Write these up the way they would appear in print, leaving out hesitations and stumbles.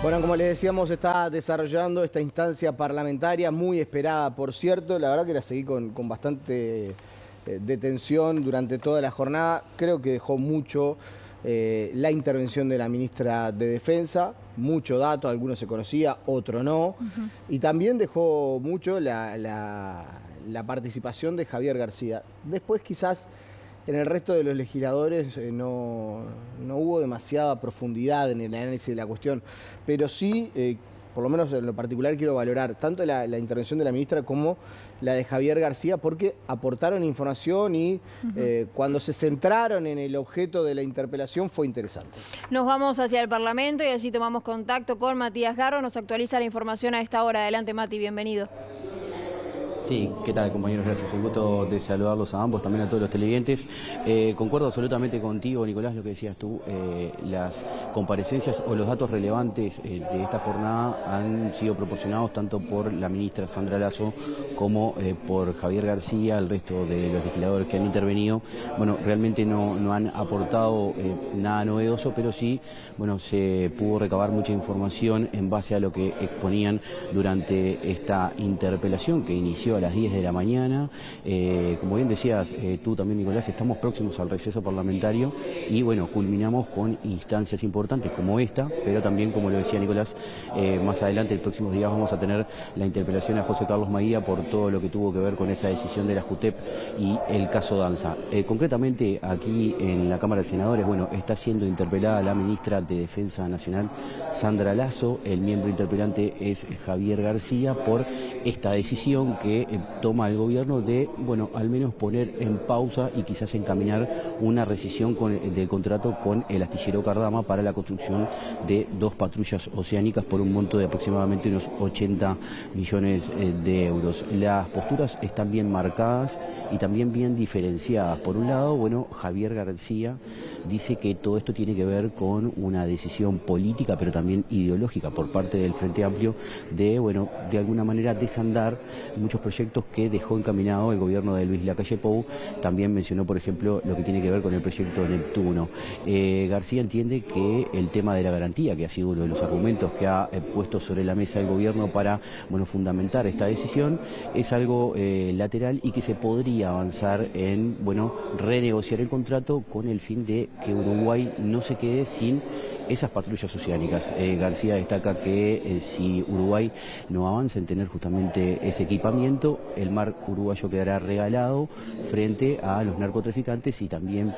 Bueno, como les decíamos, está desarrollando esta instancia parlamentaria muy esperada, por cierto. La verdad que la seguí con bastante detención durante toda la jornada. Creo que dejó mucho la intervención de la ministra de Defensa, mucho dato, algunos se conocía, otro no. Y también dejó mucho la participación de Javier García. Después quizás en el resto de los legisladores no hubo demasiada profundidad en el análisis de la cuestión, pero sí, por lo menos en lo particular quiero valorar tanto la intervención de la ministra como la de Javier García, porque aportaron información y cuando se centraron en el objeto de la interpelación fue interesante. Nos vamos hacia el Parlamento y allí tomamos contacto con Matías Garro, nos actualiza la información a esta hora. Adelante, Mati, bienvenido. Sí, ¿qué tal, compañeros? Gracias. Un gusto de saludarlos a ambos, también a todos los televidentes. Concuerdo absolutamente contigo, Nicolás, lo que decías tú. Las comparecencias o los datos relevantes de esta jornada han sido proporcionados tanto por la ministra Sandra Lasso como por Javier García, el resto de los legisladores que han intervenido. Bueno, realmente no han aportado nada novedoso, pero sí, bueno, se pudo recabar mucha información en base a lo que exponían durante esta interpelación que inició a las 10 de la mañana. Como bien decías tú también, Nicolás, estamos próximos al receso parlamentario y bueno, culminamos con instancias importantes como esta, pero también, como lo decía Nicolás, más adelante, en próximos días, vamos a tener la interpelación a José Carlos Maguía por todo lo que tuvo que ver con esa decisión de la JUTEP y el caso Danza. Concretamente, aquí en la Cámara de Senadores, bueno, está siendo interpelada la ministra de Defensa Nacional, Sandra Lasso. El miembro interpelante es Javier García por esta decisión que toma el gobierno de, bueno, al menos poner en pausa y quizás encaminar una rescisión del contrato con el astillero Cardama para la construcción de 2 patrullas oceánicas por un monto de aproximadamente unos 80 millones de euros. Las posturas están bien marcadas y también bien diferenciadas. Por un lado, bueno, Javier García dice que todo esto tiene que ver con una decisión política, pero también ideológica por parte del Frente Amplio de, bueno, de alguna manera desandar muchos proyectos que dejó encaminado el gobierno de Luis Lacalle Pou. También mencionó, por ejemplo, lo que tiene que ver con el proyecto Neptuno. García entiende que el tema de la garantía, que ha sido uno de los argumentos que ha puesto sobre la mesa el gobierno para, bueno, fundamentar esta decisión, es algo lateral y que se podría avanzar en, bueno, renegociar el contrato con el fin de que Uruguay no se quede sin esas patrullas oceánicas. García destaca que si Uruguay no avanza en tener justamente ese equipamiento, el mar uruguayo quedará regalado frente a los narcotraficantes y también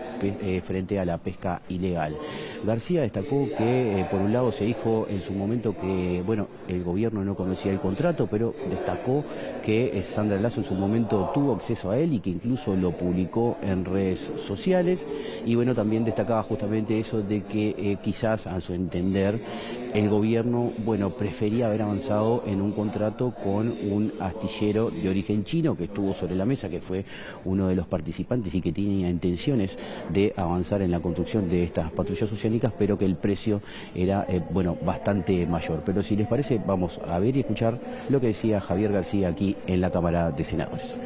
frente a la pesca ilegal. García destacó que por un lado se dijo en su momento que, bueno, el gobierno no conocía el contrato, pero destacó que Sandra Lasso en su momento tuvo acceso a él y que incluso lo publicó en redes sociales. Y bueno, también destacaba justamente eso de que quizás a su entender el gobierno, bueno, prefería haber avanzado en un contrato con un astillero de origen chino que estuvo sobre la mesa, que fue uno de los participantes y que tenía intenciones de avanzar en la construcción de estas patrullas oceánicas, pero que el precio era, bueno, bastante mayor. Pero si les parece, vamos a ver y escuchar lo que decía Javier García aquí en la Cámara de Senadores.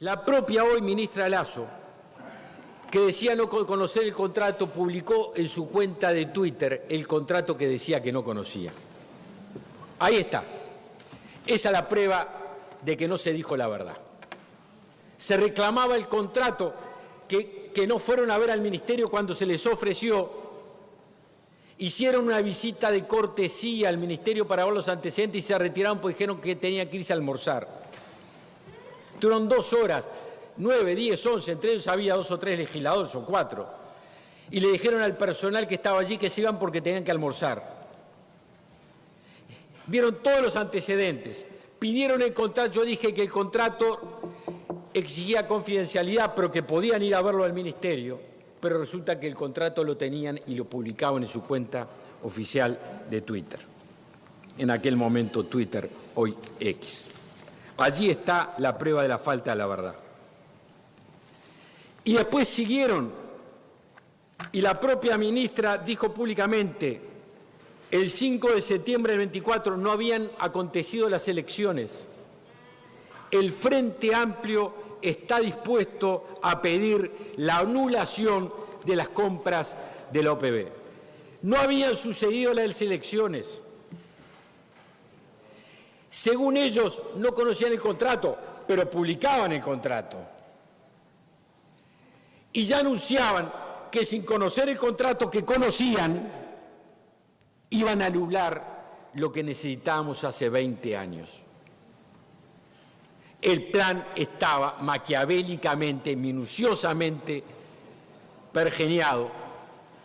La propia hoy ministra Lasso, que decía no conocer el contrato, publicó en su cuenta de Twitter el contrato que decía que no conocía. Ahí está. Esa es la prueba de que no se dijo la verdad. Se reclamaba el contrato que no fueron a ver al ministerio cuando se les ofreció. Hicieron una visita de cortesía al ministerio para ver los antecedentes y se retiraron porque dijeron que tenían que irse a almorzar. Tuvieron 2 horas, 9, 10, 11, entre ellos había 2 o 3 legisladores o 4. Y le dijeron al personal que estaba allí que se iban porque tenían que almorzar. Vieron todos los antecedentes, pidieron el contrato, yo dije que el contrato exigía confidencialidad, pero que podían ir a verlo al ministerio, pero resulta que el contrato lo tenían y lo publicaban en su cuenta oficial de Twitter. En aquel momento Twitter, hoy X. Allí está la prueba de la falta de la verdad. Y después siguieron, y la propia ministra dijo públicamente, el 5 de septiembre del 24 no habían acontecido las elecciones. El Frente Amplio está dispuesto a pedir la anulación de las compras de la OPB. No habían sucedido las elecciones. Según ellos, no conocían el contrato, pero publicaban el contrato. Y ya anunciaban que sin conocer el contrato que conocían, iban a anular lo que necesitábamos hace 20 años. El plan estaba maquiavélicamente, minuciosamente pergeñado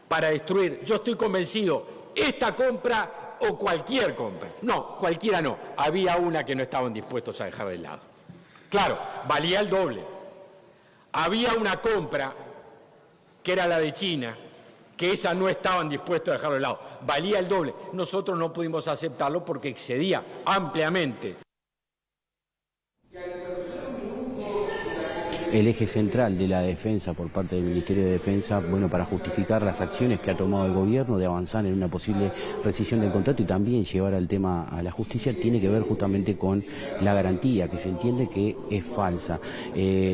para destruir, yo estoy convencido, esta compra o cualquier compra. No, cualquiera no. Había una que no estaban dispuestos a dejar de lado. Claro, valía el doble. Había una compra que era la de China, que esa no estaban dispuestos a dejarlo de lado. Valía el doble. Nosotros no pudimos aceptarlo porque excedía ampliamente el eje central de la defensa por parte del Ministerio de Defensa, bueno, para justificar las acciones que ha tomado el gobierno de avanzar en una posible rescisión del contrato y también llevar al tema a la justicia, tiene que ver justamente con la garantía, que se entiende que es falsa.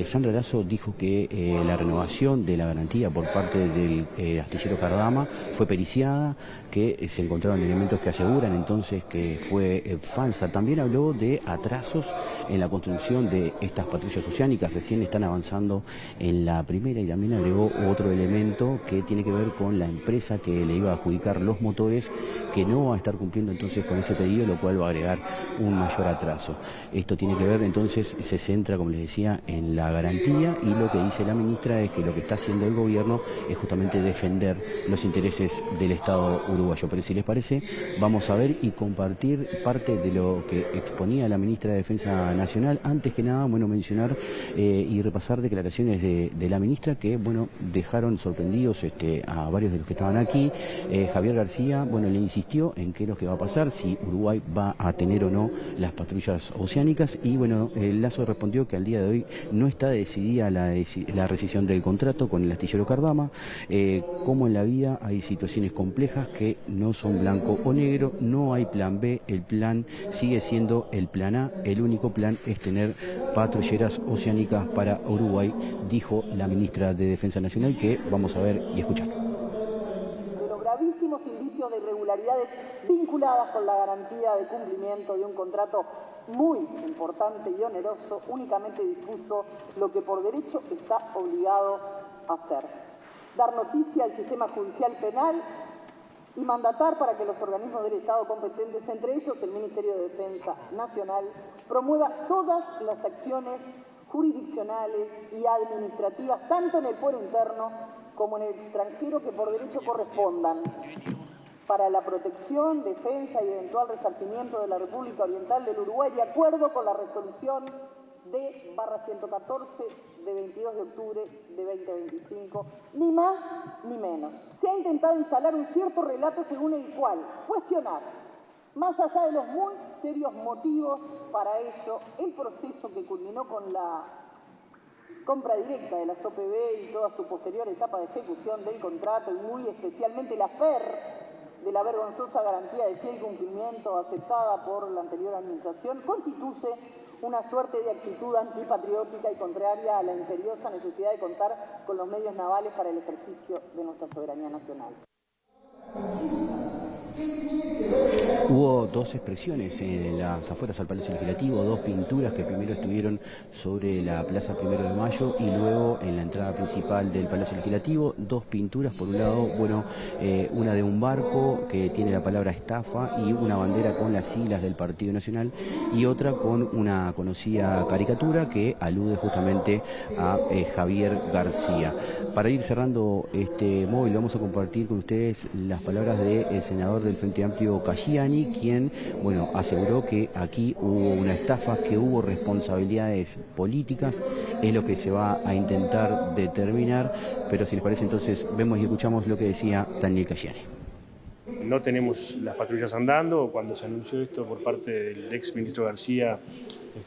Sandra Lasso dijo que la renovación de la garantía por parte del astillero Cardama fue periciada, que se encontraron elementos que aseguran entonces que fue falsa. También habló de atrasos en la construcción de estas patrullas oceánicas, recién están avanzando en la primera, y también agregó otro elemento que tiene que ver con la empresa que le iba a adjudicar los motores, que no va a estar cumpliendo entonces con ese pedido, lo cual va a agregar un mayor atraso. Esto tiene que ver entonces, se centra, como les decía, en la garantía, y lo que dice la ministra es que lo que está haciendo el gobierno es justamente defender los intereses del Estado uruguayo. Pero si les parece, vamos a ver y compartir parte de lo que exponía la ministra de Defensa Nacional. Antes que nada, bueno, mencionar y repasar declaraciones de la ministra que, bueno, dejaron sorprendidos a varios de los que estaban aquí. Javier García, bueno, le insistió en qué es lo que va a pasar, si Uruguay va a tener o no las patrullas oceánicas, y bueno, Lasso respondió que al día de hoy no está decidida la rescisión del contrato con el astillero Cardama. Como en la vida hay situaciones complejas que no son blanco o negro, no hay plan B, el plan sigue siendo el plan A, el único plan es tener patrulleras oceánicas para Uruguay, dijo la ministra de Defensa Nacional, que vamos a ver y escuchar. De los gravísimos indicios de irregularidades vinculadas con la garantía de cumplimiento de un contrato muy importante y oneroso, únicamente dispuso lo que por derecho está obligado a hacer: dar noticia al sistema judicial penal y mandatar para que los organismos del Estado competentes, entre ellos el Ministerio de Defensa Nacional, promueva todas las acciones jurisdiccionales y administrativas, tanto en el fuero interno como en el extranjero, que por derecho correspondan, para la protección, defensa y eventual resarcimiento de la República Oriental del Uruguay, de acuerdo con la resolución D/114 de 22 de octubre de 2025, ni más ni menos. Se ha intentado instalar un cierto relato según el cual cuestionar, más allá de los muy serios motivos para ello, el proceso que culminó con la compra directa de las OPB y toda su posterior etapa de ejecución del contrato, y muy especialmente la FER de la vergonzosa garantía de fiel cumplimiento aceptada por la anterior administración, constituye una suerte de actitud antipatriótica y contraria a la imperiosa necesidad de contar con los medios navales para el ejercicio de nuestra soberanía nacional. Hubo dos expresiones en las afueras al Palacio Legislativo, dos pinturas que primero estuvieron sobre la Plaza 1 de Mayo y luego en la entrada principal del Palacio Legislativo. Dos pinturas, por un lado, bueno, una de un barco que tiene la palabra estafa y una bandera con las siglas del Partido Nacional, y otra con una conocida caricatura que alude justamente a Javier García. Para ir cerrando este móvil, vamos a compartir con ustedes las palabras del senador del Frente Amplio, Casciani, quien, bueno, aseguró que aquí hubo una estafa, que hubo responsabilidades políticas, es lo que se va a intentar determinar, pero si les parece entonces vemos y escuchamos lo que decía Daniel Casciani. No tenemos las patrullas andando. Cuando se anunció esto por parte del ex ministro García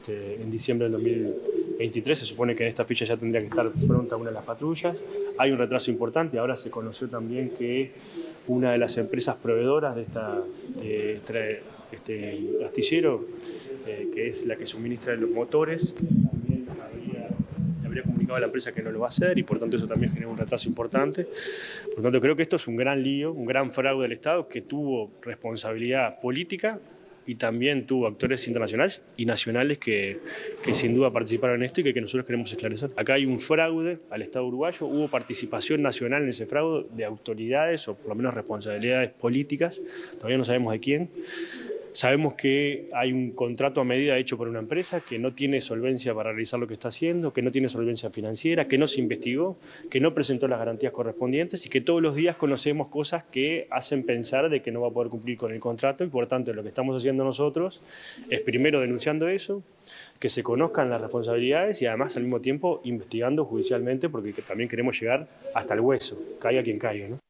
en diciembre del 2023, se supone que en esta fecha ya tendría que estar pronta una de las patrullas. Hay un retraso importante. Ahora se conoció también que una de las empresas proveedoras de este astillero, que es la que suministra los motores, también habría comunicado comunicado a la empresa que no lo va a hacer y por tanto eso también genera un retraso importante. Por tanto, creo que esto es un gran lío, un gran fraude del Estado que tuvo responsabilidad política y también tuvo actores internacionales y nacionales que sin duda participaron en esto y que nosotros queremos esclarecer. Acá hay un fraude al Estado uruguayo, hubo participación nacional en ese fraude de autoridades o por lo menos responsabilidades políticas, todavía no sabemos de quién. Sabemos que hay un contrato a medida hecho por una empresa que no tiene solvencia para realizar lo que está haciendo, que no tiene solvencia financiera, que no se investigó, que no presentó las garantías correspondientes y que todos los días conocemos cosas que hacen pensar de que no va a poder cumplir con el contrato y por tanto lo que estamos haciendo nosotros es primero denunciando eso, que se conozcan las responsabilidades y además al mismo tiempo investigando judicialmente porque también queremos llegar hasta el hueso, caiga quien caiga, ¿no?